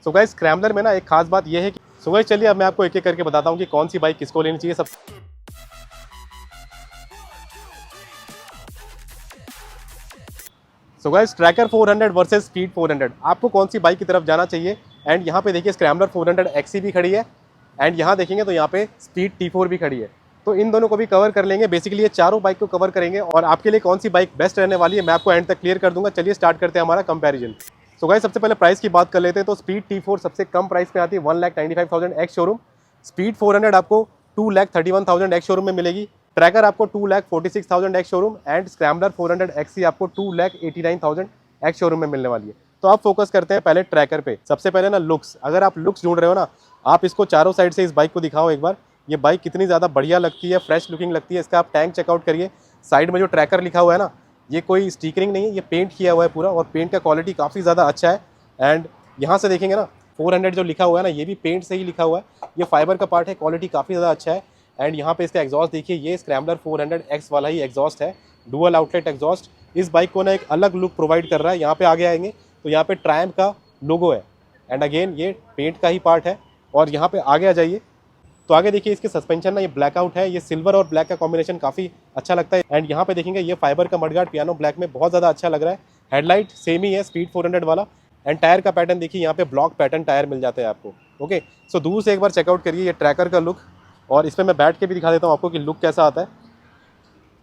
So guys scrambler में ना एक खास बात ये है कि सो गाइस चलिए अब मैं आपको एक एक करके बताता हूँ कि कौन सी बाइक किसको लेनी चाहिए। सब so guys tracker 400 versus speed 400, आपको कौन सी बाइक की तरफ जाना चाहिए। एंड यहाँ पे देखिए स्क्रैम्बलर 400 XC भी खड़ी है एंड यहाँ देखेंगे तो यहाँ पे स्पीड T4 भी खड़ी है। तो इन दोनों को भी कवर कर लेंगे, बेसिकली ये चारों बाइक को कवर करेंगे और आपके लिए कौन सी बाइक बेस्ट रहने वाली है मैं आपको एंड तक क्लियर कर दूंगा। चलिए स्टार्ट करते हैं हमारा कंपैरिजन। सो गाइस सबसे पहले प्राइस की बात कर लेते हैं। तो स्पीड T4 सबसे कम प्राइस पे आती है 1,95,000 एक्स शोरूम। स्पीड 400 आपको 2,31,000 एक्स शोरूम में मिलेगी। ट्रैकर आपको 2,46,000 ex showroom and scrambler 400 XC आपको 2,89,000 एक्स शोरूम में मिलने वाली है। तो आप फोकस करते हैं पहले ट्रैकर पे। सबसे पहले ना लुक्स, अगर आप लुक्स ढूंढ रहे हो ना, आप इसको चारों साइड से इस बाइक को दिखाओ एक बार। ये बाइक कितनी ज़्यादा बढ़िया लगती है, फ्रेश लुकिंग लगती है। इसका आप टैंक चेकआउट करिए, साइड में जो ट्रैकर लिखा हुआ है ना, ये कोई स्टिकरिंग नहीं है, ये पेंट किया हुआ है पूरा और पेंट का क्वालिटी काफ़ी ज़्यादा अच्छा है। एंड यहाँ से देखेंगे ना 400 जो लिखा हुआ है ना, ये भी पेंट से ही लिखा हुआ है। ये फाइबर का पार्ट है, क्वालिटी काफ़ी ज़्यादा अच्छा है। एंड यहाँ पे इसका एग्जॉस्ट देखिए, ये स्क्रैम्बलर 400 X वाला ही एग्जॉस्ट है, डुअल आउटलेट एग्जॉस्ट। इस बाइक को ना एक अलग लुक प्रोवाइड कर रहा है। यहाँ पे आगे आएंगे तो यहाँ पे ट्रायम्फ का लोगो है एंड अगेन ये पेंट का ही पार्ट है। और यहाँ पे आगे आ जाइए तो आगे देखिए इसके सस्पेंशन ना, ये ब्लैकआउट है, ये सिल्वर और ब्लैक का कॉम्बिनेशन काफ़ी अच्छा लगता है। एंड यहाँ पे देखेंगे ये फाइबर का मडगार्ड पियानो ब्लैक में बहुत ज़्यादा अच्छा लग रहा है। हेडलाइट सेम ही है स्पीड 400 वाला। एंड टायर का पैटर्न देखिए, यहाँ पे ब्लॉक पैटर्न टायर मिल जाते हैं आपको। ओके, सो दूर से एक बार चेकआउट करिए ये ट्रैकर का लुक। और इसमें मैं बैठ के भी दिखा देता हूँ आपको कि लुक कैसा आता है।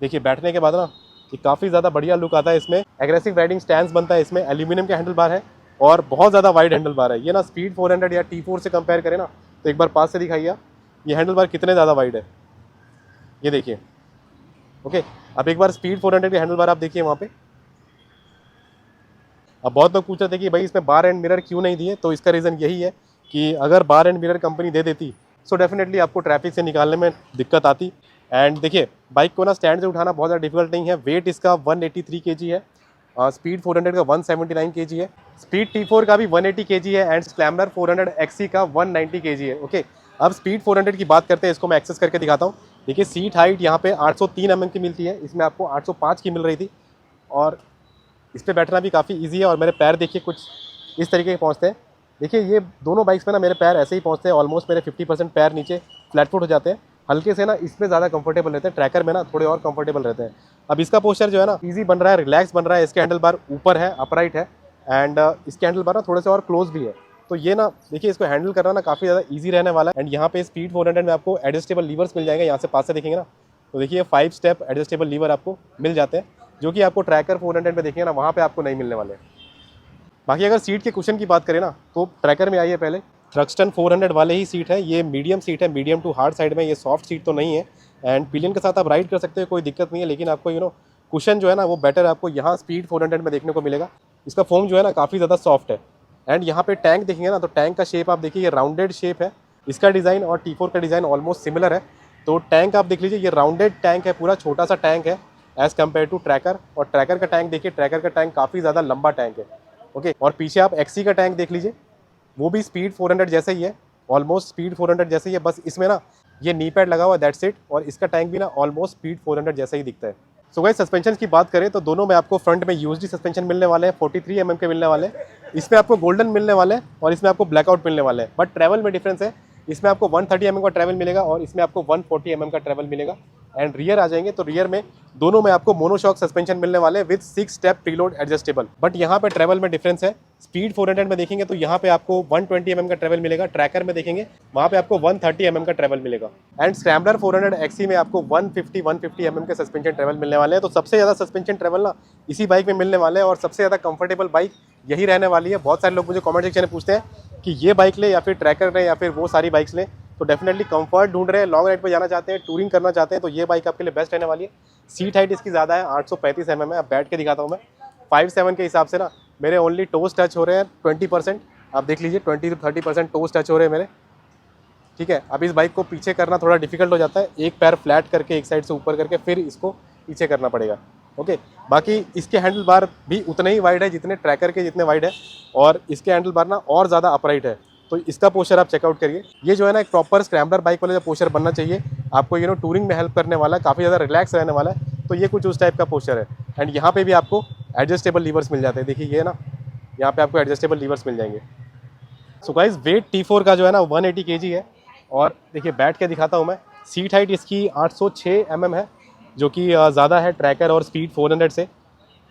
देखिए बैठने के बाद ना ये काफ़ी ज़्यादा बढ़िया लुक आता है। इसमें एग्रेसिव राइडिंग स्टैंड बनता है। इसमें एल्यूमिनियम का हैंडल बार है और बहुत ज़्यादा वाइड हैंडल बार है। ये ना स्पीड 400 या T4 से कंपेयर करें ना, तो एक बार पास से दिखाइए ये हैंडल बार कितने ज़्यादा वाइड है, ये देखिए। ओके, अब एक बार स्पीड 400 के हैंडल बार आप देखिए वहाँ पे। अब बहुत लोग पूछ रहे थे कि भाई इसमें बार एंड मिरर क्यों नहीं दिए, तो इसका रीज़न यही है कि अगर बार एंड मिरर कंपनी दे देती सो डेफिनेटली आपको ट्रैफिक से निकालने में दिक्कत आती। एंड देखिए बाइक को ना स्टैंड से उठाना बहुत ज़्यादा डिफिकल्ट नहीं है। वेट इसका 183 kg है, स्पीड 400 का 179 kg है, स्पीड T4 का भी 180 kg है एंड स्क्रैम्बलर 400 XC का 190 kg है। ओके, अब स्पीड 400 की बात करते हैं। इसको मैं एक्सेस करके दिखाता हूँ। देखिए सीट हाइट यहाँ पे 803 mm की मिलती है, इसमें आपको 805 की मिल रही थी। और इस पर बैठना भी काफ़ी ईजी है और मेरे पैर देखिए कुछ इस तरीके के पहुँचते हैं। देखिए ये दोनों बाइक्स में ना मेरे पैर ऐसे ही पहुँचते हैं, ऑलमोस्ट मेरे 50% पैर नीचे फ्लैट फुट हो जाते हैं। हल्के से ना इसमें ज़्यादा कंफर्टेबल रहते हैं, ट्रैकर में ना थोड़े और कंफर्टेबल रहते हैं। अब इसका पोस्चर जो है ना ईजी बन रहा है, रिलैक्स बन रहा है। इसके हैंडल बार ऊपर है, अपराइट है एंड इसके हैंडल बार ना थोड़े से और क्लोज भी है। तो ये ना देखिए इसको हैंडल करना ना काफ़ी ज़्यादा ईजी रहने वाला है। एंड यहाँ पे स्पीड 400 में आपको एडजस्टेबल लीवर्स मिल जाएंगे। यहाँ से पास से देखेंगे ना तो देखिए 5 स्टेप एडजस्टेबल लीवर आपको मिल जाते हैं, जो कि आपको ट्रैकर 400 में देखेंगे ना वहाँ पे आपको नहीं मिलने वाले। बाकी अगर सीट के कुशन की बात करें ना तो ट्रैकर में आइए पहले, थ्रक्सटन 400 वाले ही सीट है। ये मीडियम सीट है, मीडियम टू हार्ड साइड में, ये सॉफ्ट सीट तो नहीं है। एंड पिलियन के साथ आप राइड कर सकते हो, कोई दिक्कत नहीं है। लेकिन आपको कुशन जो है ना वो बेटर आपको यहाँ स्पीड 400 में देखने को मिलेगा। इसका फोम जो है ना काफ़ी ज़्यादा सॉफ्ट है। एंड यहाँ पे टैंक देखेंगे ना तो टैंक का शेप आप देखिए, ये राउंडेड शेप है। इसका डिज़ाइन और T4 का डिज़ाइन ऑलमोस्ट सिमिलर है। तो टैंक आप देख लीजिए, ये राउंडेड टैंक है, पूरा छोटा सा टैंक है एज़ कम्पेयर टू ट्रैकर। और ट्रैकर का टैंक देखिए, ट्रैकर का टैंक काफ़ी ज़्यादा लंबा टैंक है। ओके, और पीछे आप XC का टैंक देख लीजिए, वो भी स्पीड 400 जैसे ही है, ऑलमोस्ट स्पीड 400 जैसे ही है। बस इसमें ना ये नी पैड लगा हुआ है, दैट्स इट। और इसका टैंक भी ना ऑलमोस्ट स्पीड 400 जैसा ही दिखता है। सो गाइस सस्पेंशन की बात करें तो दोनों में आपको फ्रंट में USD सस्पेंशन मिलने वाले हैं, 43 mm के मिलने वाले हैं। इसमें आपको गोल्डन मिलने वाले हैं और इसमें आपको ब्लैकआउट मिलने वाले हैं। बट ट्रैवल में डिफरेंस है, इसमें आपको 130 mm का ट्रैवल मिलेगा और इसमें आपको 140 mm का ट्रैवल मिलेगा। एंड रियर आ जाएंगे तो रियर में दोनों में आपको मोनोशॉक सस्पेंशन मिलने वाले हैं with 6 step preload adjustable. But यहाँ पे ट्रैवल में डिफरेंस है। स्पीड 400 में देखेंगे तो यहाँ पे आपको 120 mm का ट्रैवल मिलेगा, ट्रैकर में देखेंगे वहाँ पे आपको 130 mm का ट्रैवल मिलेगा। एंड स्क्रैम्बलर 400 XC में आपको 150 mm के सस्पेंशन ट्रैवल मिलने वाले हैं। तो सबसे ज़्यादा सस्पेंशन ट्रैवल ना इसी बाइक में मिलने वाले हैं और सबसे ज़्यादा कंफर्टेबल बाइक यही रहने वाली है। बहुत सारे लोग मुझे कमेंट सेक्शन में पूछते हैं कि ये बाइक ले या फिर ट्रैकर ले या फिर वो सारी बाइक्स लें। तो डेफिनेटली कंफर्ट ढूंढ रहे हैं, लॉन्ग राइड पे जाना चाहते हैं, टूरिंग करना चाहते हैं, तो ये बाइक आपके लिए बेस्ट रहने वाली है। सीट हाइट इसकी ज़्यादा है, 835 mm है। अब बैठ के दिखाता हूँ मैं, 5'7" के हिसाब से ना मेरे ओनली टोज टच हो रहे हैं 20%। आप देख लीजिए 20 से 30% टोज टच हो रहे हैं मेरे। ठीक है, अब इस बाइक को पीछे करना थोड़ा डिफिकल्ट हो जाता है, एक पैर फ्लैट करके एक साइड से ऊपर करके फिर इसको पीछे करना पड़ेगा। ओके, बाकी इसके हैंडल बार भी उतने ही वाइड है जितने ट्रैकर के जितने वाइड है और इसके हैंडल बार ना और ज़्यादा अपराइट है। तो इसका पोस्चर आप चेकआउट करिए। ये जो है ना एक प्रॉपर स्क्रैम्बलर बाइक वाला जो पोस्चर बनना चाहिए आपको, टूरिंग में हेल्प करने वाला है, काफ़ी ज़्यादा रिलैक्स रहने वाला है। तो ये कुछ उस टाइप का पोस्चर है। एंड यहाँ पे भी आपको एडजस्टेबल लीवर्स मिल जाते हैं। देखिए ये ना यहाँ पे आपको एडजस्टेबल लीवर्स मिल जाएंगे। सो गाइस वेट T4 का जो है ना 180 kg है। और देखिए बैठ के दिखाता हूँ मैं। सीट हाइट इसकी 806 mm है, जो कि ज़्यादा है ट्रैकर और स्पीड 400 से।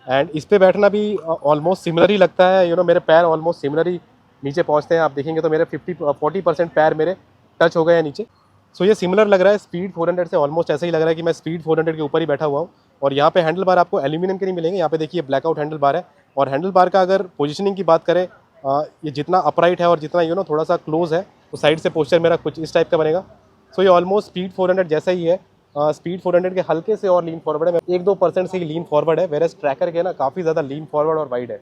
एंड इस पे बैठना भी ऑलमोस्ट सिमिलर ही लगता है, मेरे पैर ऑलमोस्ट सिमिलर ही नीचे पहुंचते हैं। आप देखेंगे तो मेरे 40% पैर मेरे टच हो गए हैं नीचे। सो ये सिमिलर लग रहा है स्पीड 400 से, ऑलमोस्ट ऐसा ही लग रहा है कि मैं स्पीड 400 के ऊपर ही बैठा हुआ हूँ। और यहाँ पे हैंडल बार आपको एल्यूमिनियम के नहीं मिलेंगे, यहाँ पे देखिए ब्लैकआउट हैंडल बार है। और हैंडल बार का अगर पोजिशनिंग की बात करें, ये जितना अपराइट है और जितना थोड़ा सा क्लोज है, तो साइड से पोस्चर मेरा कुछ इस टाइप का बनेगा। सो ये ऑलमोस्ट स्पीड 400 जैसा ही है। स्पीड 400 के हल्के से और लीन फॉरवर्ड है, 1-2% से ही लीन फॉरवर्ड है, वेरस ट्रैकर के ना काफ़ी ज़्यादा लीन फॉरवर्ड और वाइड है।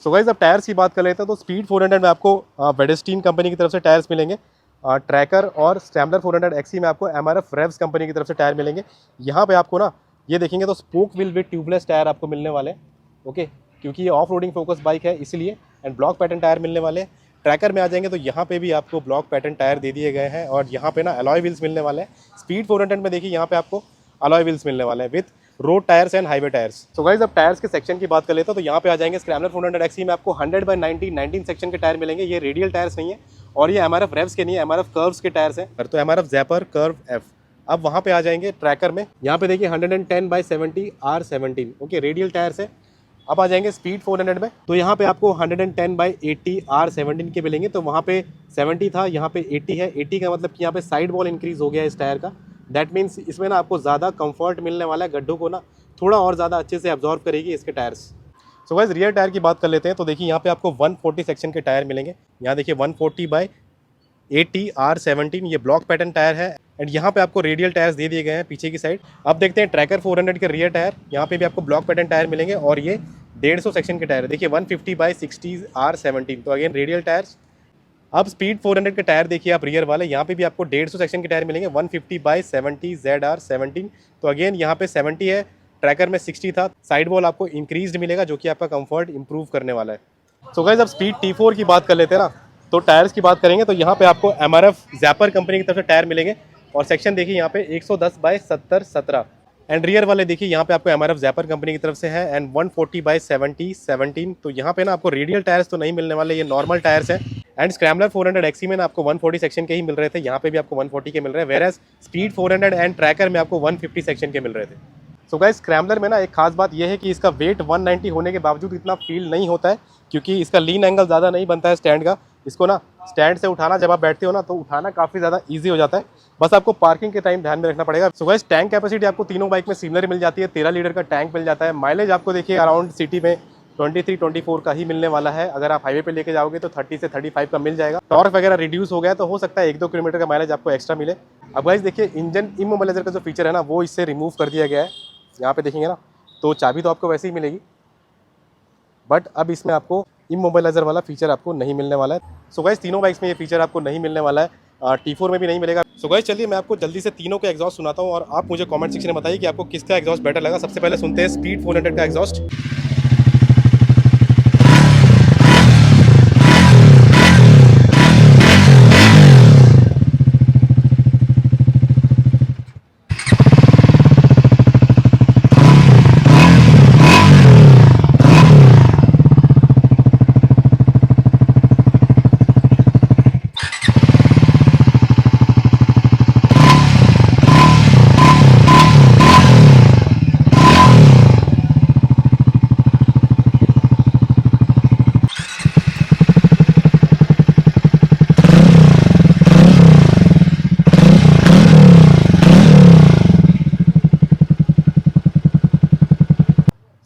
सो गाइस अब टायर्स की बात कर लेते हैं। तो स्पीड 400 में आपको वेडस्टीन कंपनी की तरफ से टायर्स मिलेंगे। ट्रैकर और स्क्रैम्बलर 400 XC में आपको MRF रेव्स कंपनी की तरफ से टायर मिलेंगे। यहाँ पे आपको ना ये देखेंगे तो spoke wheel with tubeless tyre आपको मिलने वाले हैं, ओके, क्योंकि ये ऑफ रोडिंग फोकस बाइक है इसलिए। एंड ब्लॉक पैटर्न टायर मिलने वाले हैं। ट्रैकर में आ जाएंगे तो यहाँ पे भी आपको ब्लॉक पैटर्न टायर दे दिए गए हैं और यहाँ पे ना अलॉय व्हील्स मिलने वाले हैं। स्पीड 400 में देखिए यहाँ पे आपको अलॉय व्हील्स मिलने वाले हैं with road tyres and highway tyres. So guys अब टायर्स के सेक्शन की बात कर लेते हैं। तो यहाँ पे आ जाएंगे स्क्रैम्बलर 400 XC में आपको 100/90 19 सेक्शन के टायर मिलेंगे। ये रेडियल टायर्स नहीं है और ये MRF रेव्स के नहीं है, MRF कर्व्स के टायर्स हैं। तो MRF ज़ैपर कर्व F। अब वहाँ पे आ जाएंगे ट्रैकर में, यहाँ पे देखिए 110/70 R17, ओके, रेडियल टायर्स है। अब आ जाएंगे स्पीड 400 में, तो यहाँ पे आपको 110/80 R17 के मिलेंगे। तो वहाँ पे 70 था, यहाँ पे 80 है। 80 का मतलब कि यहाँ पे साइड वॉल इंक्रीज हो गया है इस टायर का। दैट मीन्स इसमें ना आपको ज़्यादा कंफर्ट मिलने वाला है, गड्ढों को ना थोड़ा और ज़्यादा अच्छे से एब्जॉर्व करेगी इसके tyres. So guys rear tyre की बात कर लेते हैं। तो देखिए यहाँ पे आपको 140 सेक्शन के टायर मिलेंगे। यहाँ देखिए 140/80 R17, ये ब्लॉक पैटर्न टायर है। एंड यहाँ पे आपको रेडियल टायर्स दे दिए गए हैं पीछे की साइड। अब देखते हैं ट्रैकर 400 के रियर टायर, यहाँ पे भी आपको ब्लॉक पैटर्न टायर मिलेंगे और ये 150 सेक्शन के टायर देखिए 150/60 R17, तो अगेन रेडियल टायर्स। अब स्पीड 400 के टायर देखिए आप रियर वाले, यहाँ पे भी आपको 150 सेक्शन के टायर मिलेंगे 150/70 ZR17, तो अगेन यहाँ पे 70 है, ट्रैकर में 60 था। साइड वॉल आपको इंक्रीज्ड मिलेगा जो कि आपका कंफर्ट इंप्रूव करने वाला है। सो गाइस अब स्पीड T4 की बात कर लेते हैं ना। तो टायर्स की बात करेंगे तो यहाँ पे आपको MRF ज़ैपर कंपनी की तरफ से टायर मिलेंगे और सेक्शन देखिए यहाँ पे 110/70-17। एंड रियर वाले देखिए यहाँ पे आपको MRF ज़ैपर कंपनी की तरफ से है एंड 140/70-17। तो यहाँ पे ना आपको रेडियल टायर्स तो नहीं मिलने वाले, ये नॉर्मल टायर्स हैं। एंड स्क्रैम्बलर 400 XC में ना आपको 140 सेक्शन के ही मिल रहे थे, यहाँ पे भी आपको 140 के मिल रहे हैं, वेरएस स्पीड 400 एंड ट्रैकर में आपको 150 सेक्शन के मिल रहे थे। सो गाइस स्क्रैम्बलर में ना एक खास बात यह है कि इसका वेट 190 होने के बावजूद इतना फील नहीं होता है, क्योंकि इसका लीन एंगल ज़्यादा नहीं बनता है स्टैंड का। इसको ना स्टैंड से उठाना, जब आप बैठते हो ना, तो उठाना काफ़ी ज़्यादा ईजी हो जाता है। बस आपको पार्किंग के टाइम ध्यान में रखना पड़ेगा। सो गाइस टैंक कैपेसिटी आपको तीनों बाइक में सिमिलर मिल जाती है, 13 लीटर का टैंक मिल जाता है। माइलेज आपको देखिए अराउंड सिटी में 23-24 का ही मिलने वाला है। अगर आप हाईवे पे लेके जाओगे तो 30 से 35 का मिल जाएगा। टॉर्क वगैरह रिड्यूस हो गया तो हो सकता है 1-2 किलोमीटर का माइलेज आपको एक्स्ट्रा मिले। अब गाइस देखिए इंजन इमोबिलाइजर का जो फीचर है ना, वो इससे रिमूव कर दिया गया है। यहाँ पे देखेंगे ना, तो चाबी तो आपको वैसे ही मिलेगी, बट अब इसमें आपको इमोबिलाइजर वाला फीचर आपको नहीं मिलने वाला है। सो गाइस तीनों बाइक्स में ये फीचर आपको नहीं मिलने वाला है, T4 में भी नहीं मिलेगा। सो गाइस चलिए मैं आपको जल्दी से तीनों के एग्जॉस्ट सुनाता हूँ और आप मुझे कमेंट सेक्शन में बताइए कि आपको किसका एग्जॉस्ट बेटर लगा। सबसे पहले सुनते हैं स्पीड 400 का एग्जॉस्ट।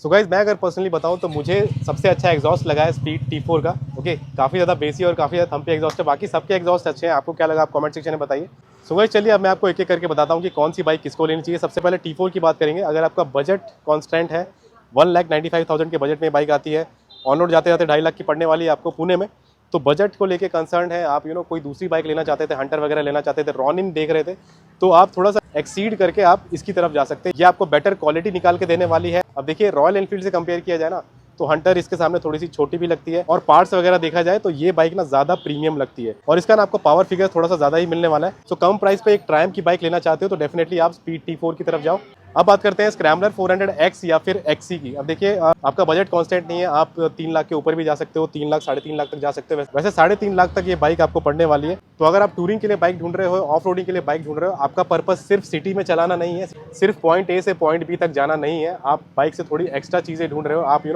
सो गाइस मैं अगर पर्सनली बताऊं तो मुझे सबसे अच्छा एग्जॉस्ट लगा है स्पीड T4 का। ओके, काफ़ी ज़्यादा बेसी और काफ़ी ज़्यादा थम्पी एग्जॉस्ट है। बाकी सबके एग्जॉस्ट अच्छे हैं, आपको क्या लगा आप कमेंट सेक्शन में बताइए। सो गाइस चलिए अब मैं आपको एक एक करके बताता हूँ कि कौन सी बाइक किसको लेनी चाहिए। सबसे पहले T4 की बात करेंगे। अगर आपका बजट कॉन्स्टेंट है, 1,95,000 के बजट में बाइक आती है, ऑन रोड जाते जाते 2.5 लाख की पड़ने वाली है आपको पुणे में, तो बजट को लेके कंसर्न है आप, कोई दूसरी बाइक लेना चाहते थे, हंटर वगैरह लेना चाहते थे, रॉनिन देख रहे थे, तो आप थोड़ा सा एक्सीड करके आप इसकी तरफ जा सकते हैं। ये आपको बेटर क्वालिटी निकाल के देने वाली है। अब देखिए रॉयल एनफील्ड से कंपेयर किया जाए ना, तो हंटर इसके सामने थोड़ी सी छोटी भी लगती है और पार्ट्स वगैरह देखा जाए तो ये बाइक ना ज़्यादा प्रीमियम लगती है और इसका ना आपको पावर फिगर थोड़ा सा ज़्यादा ही मिलने वाला है। सो कम प्राइस पे एक ट्रायम्फ की बाइक लेना चाहते हो तो डेफिनेटली आप स्पीड T4 की तरफ जाओ। अब बात करते हैं स्क्रैम्बलर 400X या फिर XC की। अब देखिए आपका बजट कांस्टेंट नहीं है, आप 3 लाख के ऊपर भी जा सकते हो, 3 लाख 3.5 लाख तक जा सकते हो। वैसे 3.5 लाख तक ये बाइक आपको पड़ने वाली है। तो अगर आप टूरिंग के लिए बाइक ढूंढ रहे हो, ऑफ रोडिंग के लिए बाइक ढूंढ रहे हो, आपका पर्पस सिर्फ सिटी में चलाना नहीं है, सिर्फ पॉइंट ए से पॉइंट बी तक जाना नहीं है, आप बाइक से थोड़ी एक्स्ट्रा चीज़ें ढूंढ रहे हो, आप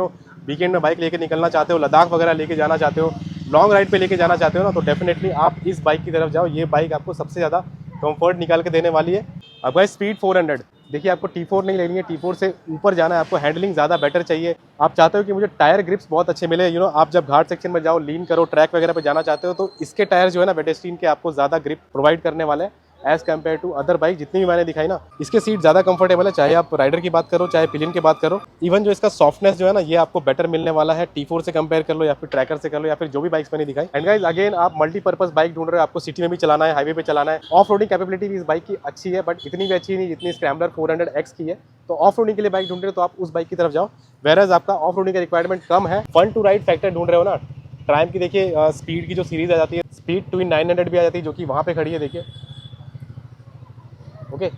वीकेंड में बाइक लेके निकलना चाहते हो, लद्दाख वगैरह लेके जाना चाहते हो, लॉन्ग राइड पे लेके जाना चाहते हो ना, तो डेफिनेटली आप इस बाइक की तरफ जाओ। ये बाइक आपको सबसे ज़्यादा कंफर्ट निकाल के देने वाली है। अब भाई स्पीड 400, देखिए आपको T4 नहीं लेनी है, T4 से ऊपर जाना है, आपको हैंडलिंग ज़्यादा बेटर चाहिए। आप चाहते हो कि मुझे टायर ग्रिप्स बहुत अच्छे मिले, आप जब घाट सेक्शन में जाओ, लीन करो, ट्रैक वगैरह पे जाना चाहते हो, तो इसके टायर जो है ना पेडेस्ट्रियन के आपको ज़्यादा ग्रिप प्रोवाइड करने वाले हैं as compared to other bike जितनी भी मैंने दिखाई ना। इसके सीट ज़्यादा कंफर्टेबल है, चाहे आप राइडर की बात करो, चाहे पिलियन की बात करो। इवन जो इसका सॉफ्टनेस जो है ना, ये आपको बेटर मिलने वाला है। T4 से कंपेयर कर लो या फिर ट्रैकर से कर लो या फिर जो भी बाइक्स मैंने दिखाई। एंड गाइस अगेन आप मल्टीपर्पज बाइक ढूंढ रहे हो, आपको सिटी में भी चलाना है, हाईवे पे चलाना है। ऑफ रोडिंग कैपेबिलिटी भी इस बाइक की अच्छी है, बट इतनी भी अच्छी नहीं जितनी स्क्रैम्बलर 400X की है। तो ऑफ रोडिंग के लिए बाइक ढूंढ रहे हो तो आप उस बाइक की तरफ जाओ। वेरएज आपका ऑफ रोडिंग का रिक्वायरमेंट कम है, फन टू राइड फैक्टर ढूंढ रहे हो ना, ट्रायम्फ की देखिए स्पीड की जो सीरीज आ जाती है, स्पीड ट्विन 900 भी आ जाती है, जो कि वहाँ पे खड़ी है देखिए। ओके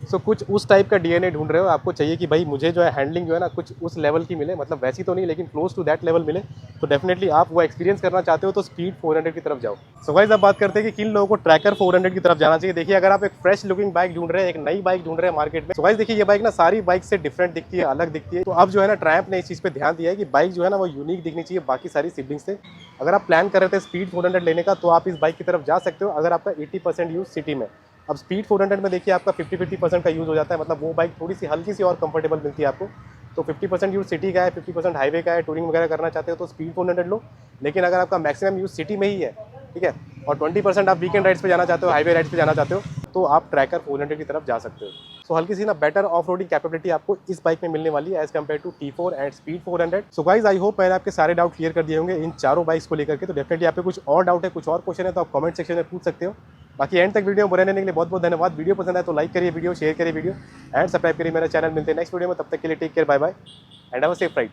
सो कुछ उस टाइप का डीएनए ढूंढ रहे हो, आपको चाहिए कि भाई मुझे जो है हैंडलिंग जो है ना कुछ उस लेवल की मिले, मतलब वैसी तो नहीं लेकिन क्लोज टू दैट लेवल मिले, तो डेफिनेटली आप वो एक्सपीरियंस करना चाहते हो तो स्पीड 400 की तरफ जाओ। सो गाइस अब बात करते हैं कि किन लोगों को ट्रैकर 400 की तरफ जाना चाहिए। देखिए अगर आप एक फ्रेश लुकिंग बाइक ढूंढ रहे हैं, एक नई बाइक ढूंढ रहे हैं मार्केट में, तो गाइस देखिए ये बाइक ना सारी बाइक से डिफरेंट दिखती है, अलग दिखती है। तो अब जो है ना ट्रायम्फ ने इस चीज़ पे ध्यान दिया है कि बाइक जो है ना वो यूनिक दिखनी चाहिए बाकी सारी सिबलिंग्स से। अगर आप प्लान कर रहे थे स्पीड 400 लेने का, तो आप इस बाइक की तरफ जा सकते हो अगर आपका 80% यूज सिटी में। अब स्पीड 400 में देखिए आपका 50% का यूज़ हो जाता है, मतलब वो बाइक थोड़ी सी हल्की सी और कंफर्टेबल मिलती है आपको। तो 50% यूज़ सिटी का है, 50% हाईवे का है, टूरिंग वगैरह करना चाहते हो तो स्पीड 400 लो। लेकिन अगर आपका मैक्सिमम यूज़ सिटी में ही है, ठीक है, और 20% आप वीकेंड राइड्स पे जाना चाहते हो, हाईवे राइड्स पे जाना चाहते हो, तो आप ट्रैकर 400 की तरफ जा सकते हो। सो हल्की सी ना बेटर ऑफ रोडिंग कैपेबिलिटी आपको इस बाइक में मिलने वाली है as compared to T4 and speed 400। So guys I hope मैंने आपके सारे डाउट क्लियर कर दिए होंगे इन चारों बाइक्स को लेकर के। तो डेफिनेटली आप पे कुछ और डाउट है, कुछ और क्वेश्चन है तो आप कमेंट सेक्शन में पूछ सकते हो। बाकी एंड तक वीडियो में बने रहने के लिए बहुत बहुत धन्यवाद। वीडियो पसंद है तो लाइक करिए वीडियो, शेयर करिए वीडियो एंड सब्सक्राइब करिए मेरा चैनल। मिलते हैं नेक्स्ट वीडियो में, तब तक के लिए take care, bye bye and have a safe ride.